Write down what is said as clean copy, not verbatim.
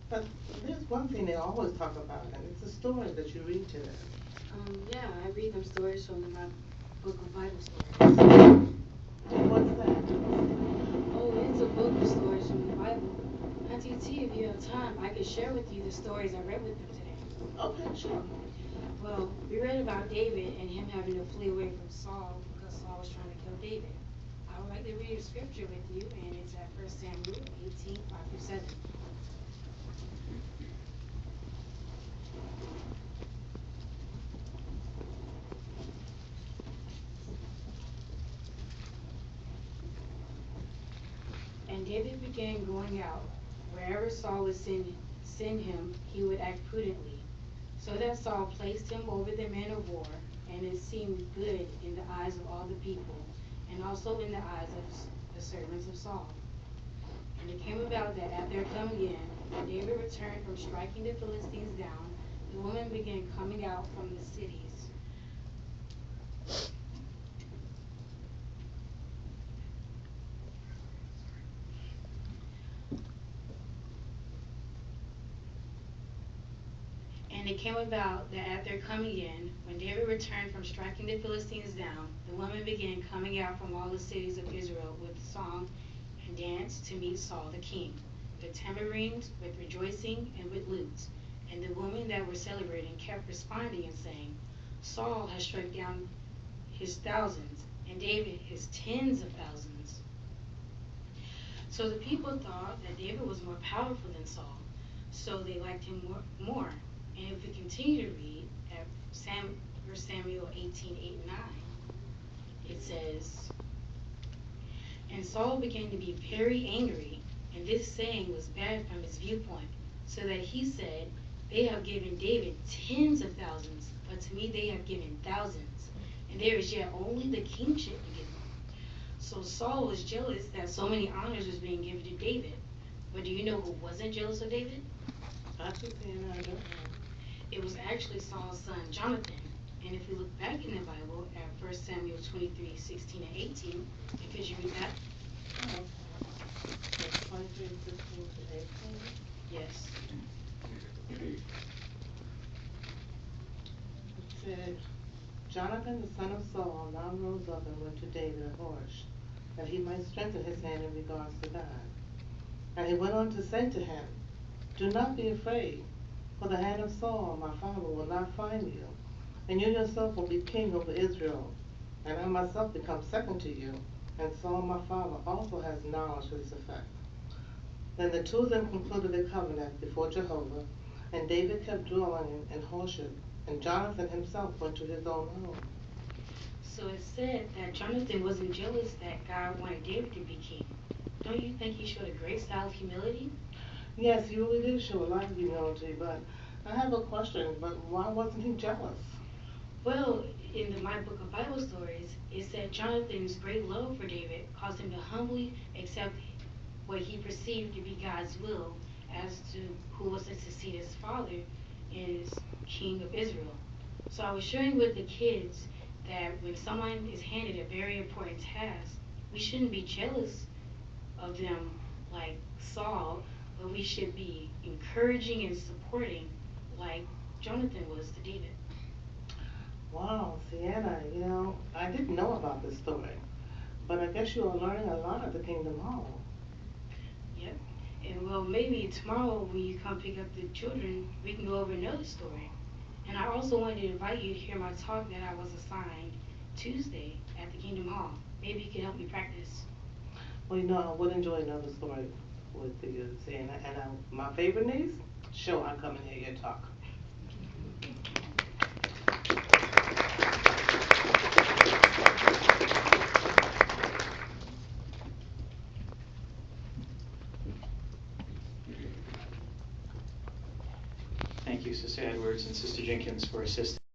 But there's one thing they always talk about, and it's the story that you read to them. Yeah, I read them stories from the book of Bible stories. What's that? Oh, it's a book of stories from the Bible. Auntie T, if you have time, I could share with you the stories I read with them today. Okay, sure. Well, we read about David and him having to flee away from Saul because Saul was trying to kill David. I would like to read a scripture with you, and it's at 1 Samuel 18:5-7. And David began going out. Wherever Saul would send him, he would act prudently. So that Saul placed him over the men of war, and it seemed good in the eyes of all the people, and also in the eyes of the servants of Saul. And it came about that at their coming in, when David returned from striking the Philistines down, the women began coming out from the cities. And it came about that at their coming in, when David returned from striking the Philistines down, the women began coming out from all the cities of Israel with song and dance to meet Saul the king, with tambourines, with rejoicing, and with lutes. And the women that were celebrating kept responding and saying, Saul has struck down his thousands, and David his tens of thousands. So the people thought that David was more powerful than Saul, so they liked him more. And if we continue to read at 1 Samuel 18:8-9, it says, And Saul began to be very angry, and this saying was bad from his viewpoint, so that he said, They have given David tens of thousands, but to me they have given thousands, and there is yet only the kingship to give him. So Saul was jealous that so many honors was being given to David. But do you know who wasn't jealous of David? Actually, Seana, I don't know. It was actually Saul's son Jonathan. And if we look back in the Bible at 1 Samuel 23:16-18, and could you read that? Oh, okay. 23:16-18. Yes. It said, Jonathan, the son of Saul, now rose up and went to David at Horsh, that he might strengthen his hand in regards to God. And he went on to say to him, Do not be afraid, for the hand of Saul, my father, will not find you, and you yourself will be king over Israel, and I myself become second to you, and Saul, my father, also has knowledge to this effect. Then the two of them concluded a covenant before Jehovah, and David kept dwelling in Horsh, and Jonathan himself went to his own home. So it said that Jonathan wasn't jealous that God wanted David to be king. Don't you think he showed a great style of humility? Yes, he really did show a lot of humility, but I have a question, but why wasn't he jealous? Well, in my book of Bible stories, it said Jonathan's great love for David caused him to humbly accept what he perceived to be God's will as to who was to succeed his father as king of Israel. So I was sharing with the kids that when someone is handed a very important task, we shouldn't be jealous of them like Saul, but we should be encouraging and supporting like Jonathan was to David. Wow, Sienna, I didn't know about this story, but I guess you are learning a lot at the Kingdom Hall. Yep. And well, maybe tomorrow when you come pick up the children, we can go over another story. And I also wanted to invite you to hear my talk that I was assigned Tuesday at the Kingdom Hall. Maybe you can help me practice. Well, I would enjoy another story with you, Sienna, and my favorite niece, sure, I'll come and hear you talk. Thank you, Sister Edwards and Sister Jenkins, for assisting.